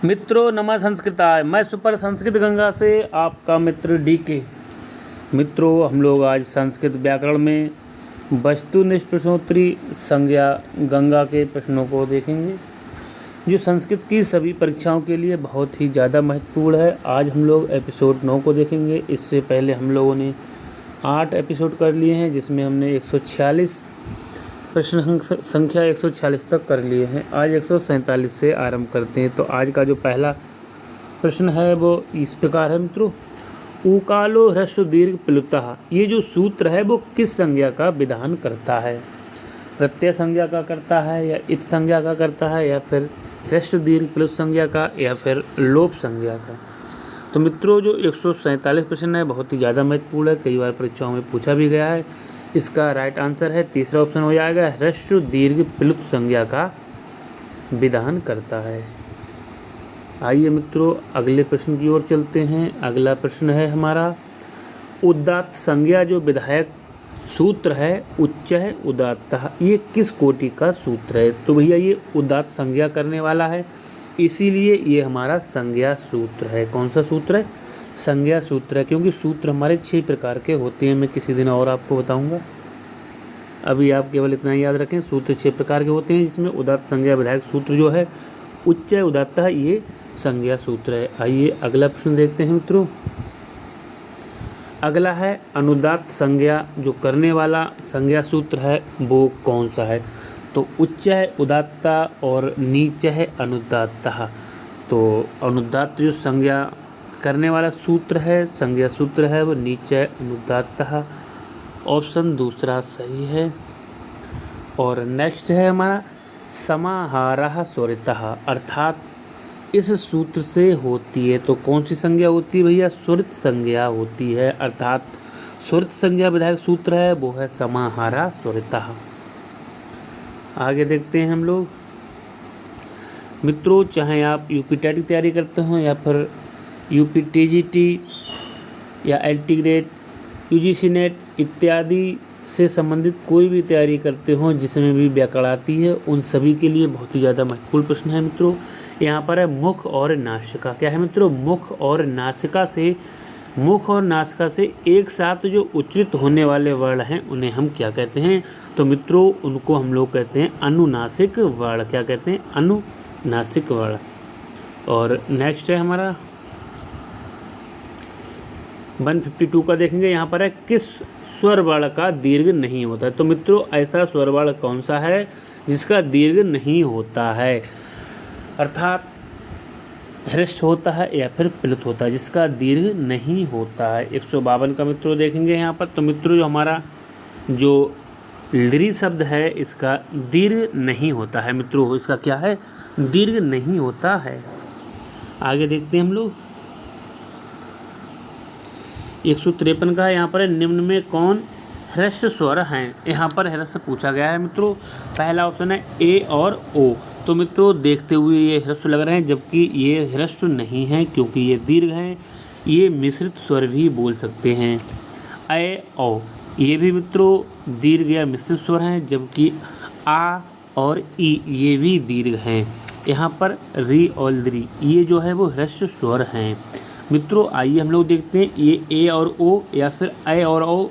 मित्रों नमः संस्कृताय। मैं सुपर संस्कृत गंगा से आपका मित्र डीके। मित्रों हम लोग आज संस्कृत व्याकरण में वस्तुनिष्ठ प्रश्नोत्तरी संज्ञा गंगा के प्रश्नों को देखेंगे, जो संस्कृत की सभी परीक्षाओं के लिए बहुत ही ज़्यादा महत्वपूर्ण है। आज हम लोग एपिसोड 9 को देखेंगे। इससे पहले हम लोगों ने 8 एपिसोड कर लिए हैं, जिसमें हमने 146 प्रश्न संख्या 146 तक कर लिए हैं। आज 147 से आरंभ करते हैं। तो आज का जो पहला प्रश्न है वो इस प्रकार है मित्रों, उकालो ह्रस्व दीर्घ प्लुतः। ये जो सूत्र है वो किस संज्ञा का विधान करता है? प्रत्यय संज्ञा का करता है, या इत संज्ञा का करता है, या फिर ह्रस्व दीर्घ प्लुत संज्ञा का, या फिर लोप संज्ञा का? तो मित्रों जो 147 प्रश्न है बहुत ही ज़्यादा महत्वपूर्ण है, कई बार परीक्षाओं में पूछा भी गया है। इसका राइट आंसर है तीसरा ऑप्शन हो जाएगा, ह्रस्व दीर्घ प्लुत संज्ञा का विधान करता है। आइए मित्रों अगले प्रश्न की ओर चलते हैं। अगला प्रश्न है हमारा, उदात्त संज्ञा जो विधायक सूत्र है उच्चय उदात्तः, ये किस कोटि का सूत्र है? तो भैया ये उदात्त संज्ञा करने वाला है, इसीलिए ये हमारा संज्ञा सूत्र है। कौन सा सूत्र है? संज्ञा सूत्र है, क्योंकि सूत्र हमारे 6 प्रकार के होते हैं। मैं किसी दिन और आपको बताऊंगा, अभी आप केवल इतना ही याद रखें, सूत्र 6 प्रकार के होते हैं, जिसमें उदात्त संज्ञा विधायक सूत्र जो है उच्चय उदात्तः ये संज्ञा सूत्र है। आइए अगला प्रश्न देखते हैं मित्रों। अगला है अनुदात्त संज्ञा जो करने वाला संज्ञा सूत्र है वो कौन सा है? तो उच्चय उदात्तः और नीचय अनुदात्तः। तो अनुदात्त जो संज्ञा करने वाला सूत्र है, संज्ञा सूत्र है, वो नीचय अनुदात्तः। ऑप्शन दूसरा सही है। और नेक्स्ट है हमारा समाहारः स्वरितः, अर्थात इस सूत्र से होती है। तो कौन सी संज्ञा होती है भैया? स्वरित संज्ञा होती है, अर्थात स्वरित संज्ञा विधायक सूत्र है वो है समाहारः स्वरितः। आगे देखते हैं हम लोग मित्रों, चाहे आप यूपी टेट की तैयारी करते हो, या फिर यूपी टीजीटी, या एलटी ग्रेड, यूजीसी नेट इत्यादि से संबंधित कोई भी तैयारी करते हो जिसमें भी व्याकरण आती है, उन सभी के लिए बहुत ही ज़्यादा महत्वपूर्ण प्रश्न है मित्रों। यहाँ पर है मुख और नासिका। क्या है मित्रों? मुख और नासिका से, मुख और नासिका से एक साथ जो उच्चारित होने वाले वर्ण हैं उन्हें हम क्या कहते हैं? तो मित्रों उनको हम लोग कहते हैं अनुनासिक वर्ण। क्या कहते हैं? अनुनासिक वर्ण। और नेक्स्ट है हमारा 152 का देखेंगे। यहाँ पर है किस स्वर वर्ण का दीर्घ नहीं होता है? तो मित्रों ऐसा स्वर वर्ण कौन सा है जिसका दीर्घ नहीं होता है, अर्थात ह्रस्व होता है या फिर प्लुत होता है, जिसका दीर्घ नहीं होता है? 152 का मित्रों देखेंगे यहाँ पर। तो मित्रों जो हमारा जो लृ शब्द है इसका दीर्घ नहीं होता है मित्रों, इसका क्या है? दीर्घ नहीं होता है। आगे देखते हैं हम लोग 153 का। यहाँ पर निम्न में कौन ह्रस्व स्वर हैं? यहाँ पर ह्रस्व पूछा गया है मित्रों। पहला ऑप्शन है ए और ओ। तो मित्रों देखते हुए ये ह्रस्व लग रहे हैं, जबकि ये ह्रस्व नहीं है क्योंकि ये दीर्घ हैं। ये मिश्रित स्वर भी बोल सकते हैं। ए ओ ये भी मित्रों दीर्घ या मिश्रित स्वर हैं, जबकि आ और ई ये भी दीर्घ हैं। यहाँ पर री और री ये जो है वो ह्रस्व स्वर हैं मित्रों। आइए हम लोग देखते हैं ये ए और ओ या फिर ए और ओ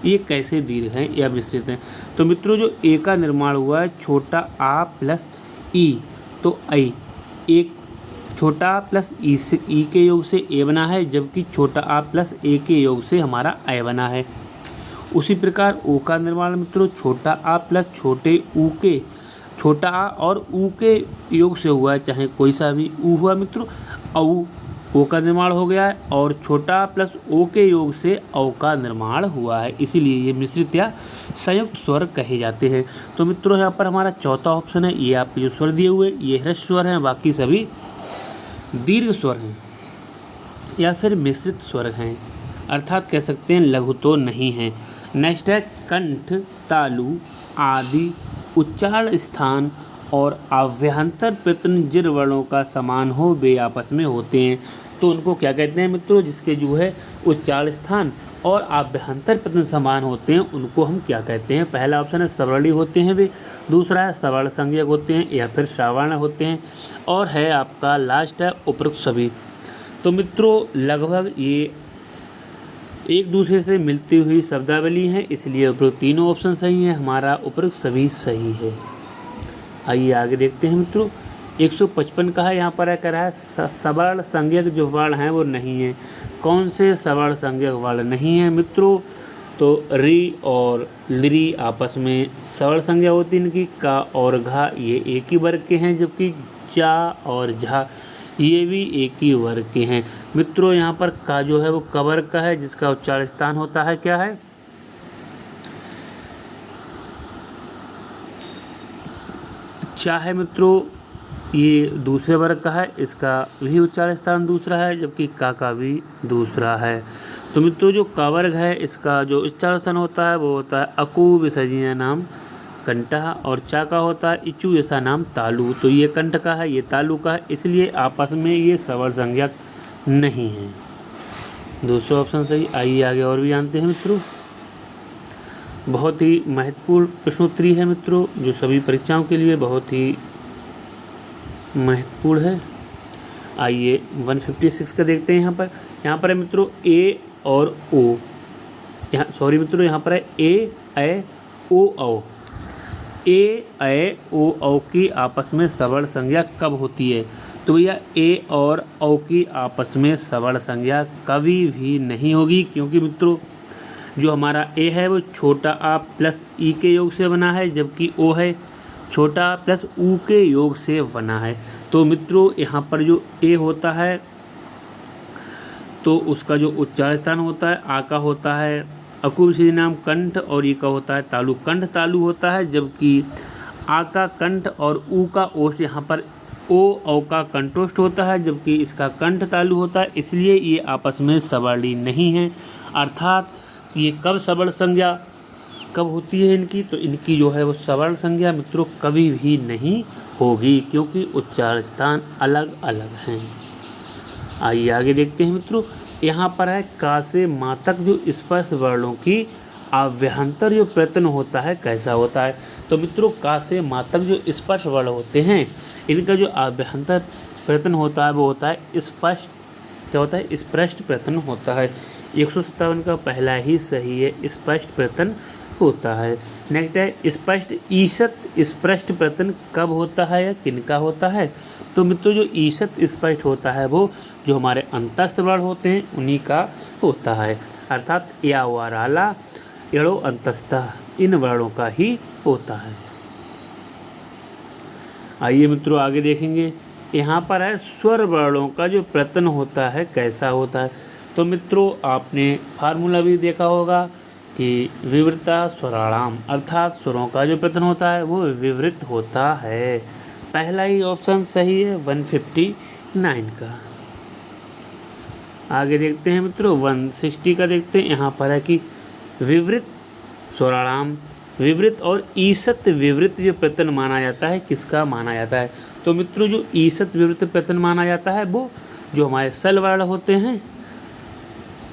ये कैसे दीर्घ हैं या मिश्रित हैं। तो मित्रों जो ए का निर्माण हुआ है छोटा आ प्लस ई, तो आई एक छोटा प्लस ई से ई के योग से ए बना है, जबकि छोटा आ प्लस ए के योग से हमारा ए बना है। उसी प्रकार ओ का निर्माण मित्रों छोटा आ प्लस छोटे ऊ के, छोटा आ और ऊ के योग से हुआ है, चाहे कोई सा भी ऊ हुआ मित्रों, औ ओ का निर्माण हो गया है, और छोटा प्लस ओ के योग से औ का निर्माण हुआ है, इसीलिए ये मिश्रित या संयुक्त स्वर कहे जाते हैं। तो मित्रों यहाँ पर हमारा चौथा ऑप्शन है, ये आपके जो स्वर दिए हुए ये ह्रस्व स्वर हैं, बाकी सभी दीर्घ स्वर हैं या फिर मिश्रित स्वर हैं, अर्थात कह सकते हैं लघु तो नहीं है। नेक्स्ट है कंठ, तालु आदि उच्चारण स्थान और आभ्यंतर प्रयत्न जिन वर्णों का समान हो वे आपस में होते हैं। तो उनको क्या कहते हैं मित्रों, जिसके जो है उच्चारण स्थान और आभ्यंतर प्रयत्न समान होते हैं उनको हम क्या कहते हैं। पहला ऑप्शन है सवर्णी होते हैं वे, दूसरा है सवर्ण संज्ञक होते हैं या फिर सवर्ण होते हैं, और है आपका लास्ट है उपरोक्त सभी। तो मित्रों लगभग ये एक दूसरे से मिलती हुई शब्दावली है, इसलिए उपरोक्त तीनों ऑप्शन सही हैं, हमारा उपरोक्त सभी सही है। आइए आगे देखते हैं मित्रों। 155 का है, यहाँ पर है कह रहा है सवर्ण संज्ञक जो वर्ण हैं वो नहीं है। कौन से सवर्ण संज्ञक वर्ण नहीं है मित्रों, तो री और लिरी आपस में सवर्ण संज्ञा होती है इनकी। का और घा ये एक ही वर्ग के हैं, जबकि जा और झा ये भी एक ही वर्ग के हैं। मित्रों यहाँ पर का जो है वो क वर्ग का है, जिसका उच्चारण स्थान होता है क्या है, चा है मित्रों। ये दूसरे वर्ग का है, इसका भी उच्चारण स्थान दूसरा है, जबकि का भी दूसरा है। तो मित्रों जो का वर्ग है इसका जो उच्चारण स्थान होता है वो होता है अकु विसर्जनीय नाम कंठा, और चा का होता है इचू ऐसा नाम तालु। तो ये कंठ का है, ये तालु का है, इसलिए आपस में ये सवर्ण संज्ञक नहीं है। दूसरा ऑप्शन सही। आइए आगे और भी जानते हैं मित्रों। बहुत ही महत्वपूर्ण प्रश्नोत्तरी है मित्रों, जो सभी परीक्षाओं के लिए बहुत ही महत्वपूर्ण है। आइए 156 का देखते हैं। यहाँ पर है मित्रों ए और ओ, यहाँ सॉरी मित्रों यहाँ पर है ए ऐ ओ औ। ए ऐ ओ औ की आपस में सवर्ण संज्ञा कब होती है, तो भैया ए और औ की आपस में सवर्ण संज्ञा कभी भी नहीं होगी, क्योंकि मित्रों जो हमारा ए है वो छोटा आ प्लस ई के योग से बना है, जबकि ओ है छोटा प्लस ऊ के योग से बना है। तो मित्रों यहाँ पर जो ए होता है तो उसका जो उच्चारण स्थान होता है आ का होता है अकु विसर्जनीय नाम कंठ, और ई का होता है तालु, कंठ तालु होता है, जबकि आ का कंठ और ऊ का ओष्ठ, यहाँ पर ओ औ का कंठोष्ठ होता है, जबकि इसका कंठ तालु होता है, इसलिए ये आपस में सवर्णी नहीं है। अर्थात ये कब सवर्ण संज्ञा कब होती है इनकी, तो इनकी जो है वो सवर्ण संज्ञा मित्रों कभी भी नहीं होगी, क्योंकि उच्चारण स्थान अलग अलग हैं। आइए आगे देखते हैं मित्रों। यहाँ पर है का से मा तक जो स्पर्श वर्णों की आभ्यंतर जो प्रयत्न होता है कैसा होता है। तो मित्रों का से मा तक जो स्पर्श वर्ण होते हैं इनका जो आभ्यंतर प्रयत्न होता है वो होता है स्पष्ट, क्या होता है, स्पष्ट प्रयत्न होता है। 157 का पहला ही सही है, स्पष्ट प्रयत्न होता है। नेक्स्ट है स्पष्ट ईषत स्पष्ट प्रयत्न कब होता है या किनका होता है। तो मित्रों जो ईषत स्पष्ट होता है वो जो हमारे अंतस्थ वर्ण होते हैं उन्हीं का होता है, अर्थात या वाराला एड़ो अंतस्था इन वर्णों का ही होता है। आइए मित्रों आगे देखेंगे। यहाँ पर है स्वर वर्णों का जो प्रयत्न होता है कैसा होता है। तो मित्रों आपने फार्मूला भी देखा होगा कि विवृता स्वराणाम, अर्थात स्वरों का जो प्रयत्न होता है वो विवृत होता है। पहला ही ऑप्शन सही है 159 का। आगे देखते हैं मित्रों 160 का देखते हैं। यहाँ पर है कि विवृत स्वराणाम विवृत और ईषत विवृत जो प्रयत्न माना जाता है किसका माना जाता है। तो मित्रों जो ईषत विवृत प्रयत्न माना जाता है वो जो हमारे सल वर्ण होते हैं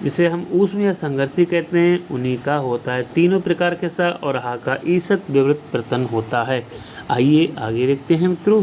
जिसे हम ऊष्म या संघर्षी कहते हैं उन्हीं का होता है। तीनों प्रकार के स और हा का ईषत विवृत प्रयत्न होता है। आइए आगे देखते हैं मित्रों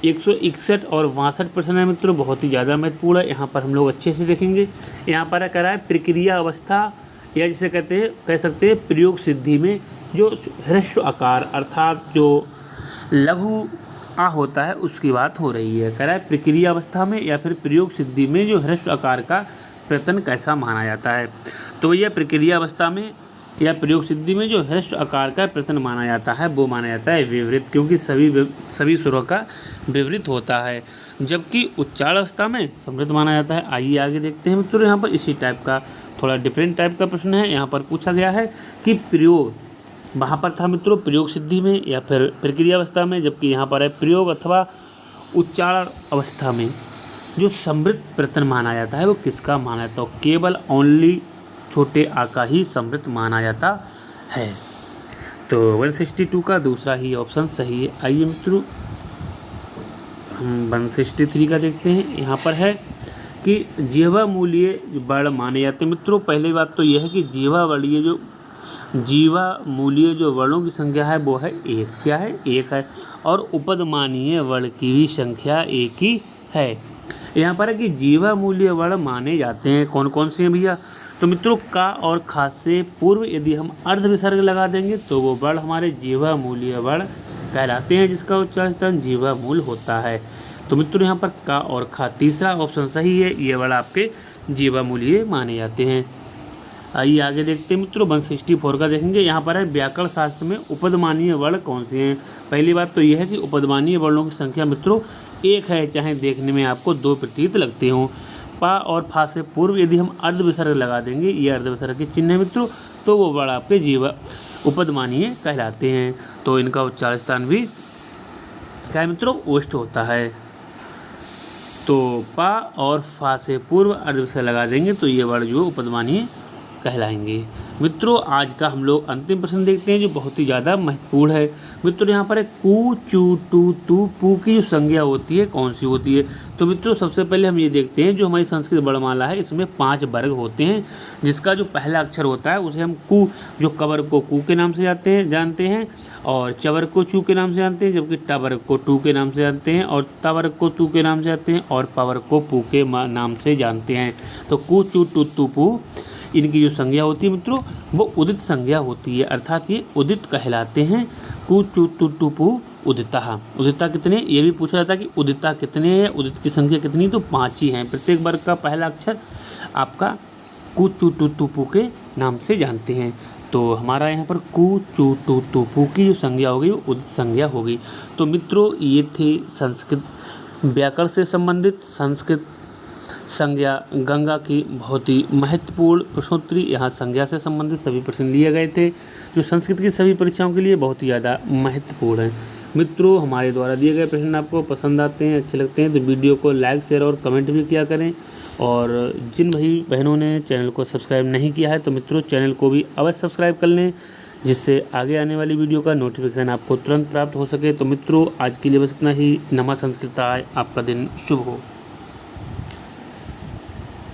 161 और 62 प्रश्न है मित्रों, बहुत ही ज़्यादा महत्वपूर्ण है। यहाँ पर हम लोग अच्छे से देखेंगे। यहाँ पर कह रहा है प्रक्रिया अवस्था या जिसे कह सकते हैं प्रयोग सिद्धि में जो ह्रस्व आकार अर्थात जो लघु आ होता है उसकी बात हो रही है। कह रहा है प्रक्रिया अवस्था में या फिर प्रयोग सिद्धि में जो ह्रस्व आकार का प्रयत्न कैसा माना जाता है। तो यह प्रक्रिया अवस्था में या प्रयोग सिद्धि में जो ह्रस्व आकार का प्रयत्न माना जाता है वो माना जाता है विवृत, क्योंकि सभी स्वरों का विवृत होता है, जबकि उच्चारण अवस्था में समृद्ध माना जाता है। आइए आगे देखते हैं मित्रों। यहाँ पर इसी टाइप का थोड़ा डिफरेंट टाइप का प्रश्न है। यहाँ पर पूछा गया है कि प्रयोग, वहाँ पर था मित्रों प्रयोग सिद्धि में या फिर प्रक्रिया अवस्था में, जबकि यहाँ पर है प्रयोग अथवा उच्चारण अवस्था में जो समृद्ध प्रयत्न माना जाता है वो किसका माना जाता है। केवल ओनली छोटे आ का ही समृद्ध माना जाता है। तो 162 का दूसरा ही ऑप्शन सही है। आइए मित्रों हम 163 का देखते हैं। यहाँ पर है कि जीवा मूल्य वर्ण माने जाते हैं। मित्रों पहली बात तो यह है कि जीवा मूल्य जो वर्णों की संख्या है वो है एक। क्या है? एक है। और उपदमानीय वर्ण की भी संख्या एक ही है। यहाँ पर है कि जीवा मूल्य वर्ण माने जाते हैं। कौन कौन से हैं भैया? तो मित्रों का और खा से पूर्व यदि हम अर्ध विसर्ग लगा देंगे तो वो वर्ण हमारे जीवा मूल्य वर्ण कहलाते हैं, जिसका उच्चारण जीवा मूल होता है। तो मित्रों यहाँ पर का और खा तीसरा ऑप्शन सही है। ये वर्ण आपके जीवा मूल्य माने जाते हैं। आइए आगे देखते हैं मित्रों 164 का देखेंगे। यहाँ पर है व्याकरण शास्त्र में उपदमानीय वर्ण कौन से हैं। पहली बात तो यह है कि उपदमानीय वर्णों की संख्या मित्रों एक है, चाहे देखने में आपको दो प्रतीत लगते हों। पा और फा से पूर्व यदि हम अर्ध विसर्ग लगा देंगे, ये अर्ध विसर्ग के चिन्ह है मित्रों, तो वो वर्ण आपके जीवा उपदमानीय कहलाते हैं। तो इनका उच्चारण स्थान भी क्या है मित्रों? ओष्ठ होता है। तो पा और फा से पूर्व अर्ध विसर्ग लगा देंगे तो ये वर्ण जो उपदमानीय कहलाएंगे। मित्रों आज का हम लोग अंतिम प्रश्न देखते हैं जो बहुत ही ज़्यादा महत्वपूर्ण है। मित्रों यहाँ पर है कू चू टू तू पू की जो संज्ञा होती है कौन सी होती है। तो मित्रों सबसे पहले हम ये देखते हैं जो हमारी संस्कृत वर्णमाला है इसमें 5 वर्ग होते हैं, जिसका जो पहला अक्षर होता है उसे हम कू, जो कवर को कू के नाम से जानते हैं और चवर को चू के नाम से जानते हैं, जबकि टवर को टू के नाम से जानते हैं और तवर को तू के नाम से जानते हैं और पवर को पू के नाम से जानते हैं। तो कू चू टू तू पू इनकी जो संज्ञा होती है मित्रों वो उदित संज्ञा होती है, अर्थात ये उदित कहलाते हैं। कु चु तु टु पु उदिता। उदिता कितने, ये भी पूछा जाता है कि उदिता कितने हैं, उदित की संख्या कितनी, तो 5 ही हैं। प्रत्येक वर्ग का पहला अक्षर आपका कु चु टु तु पु के नाम से जानते हैं। तो हमारा यहाँ पर कु चु टु तु पु की जो संज्ञा होगी वो उदित संज्ञा होगी। तो मित्रों ये थे संस्कृत व्याकरण से संबंधित संस्कृत संज्ञा गंगा की बहुत ही महत्वपूर्ण प्रश्नोत्तरी। यहाँ संज्ञा से संबंधित सभी प्रश्न लिए गए थे जो संस्कृत की सभी परीक्षाओं के लिए बहुत ही ज़्यादा महत्वपूर्ण है। मित्रों हमारे द्वारा दिए गए प्रश्न आपको पसंद आते हैं, अच्छे लगते हैं तो वीडियो को लाइक शेयर और कमेंट भी किया करें। और जिन भाई बहनों ने चैनल को सब्सक्राइब नहीं किया है तो मित्रों चैनल को भी अवश्य सब्सक्राइब कर लें, जिससे आगे आने वाली वीडियो का नोटिफिकेशन आपको तुरंत प्राप्त हो सके। तो मित्रों आज के लिए बस इतना ही। नमः संस्कृताय। आपका दिन शुभ हो।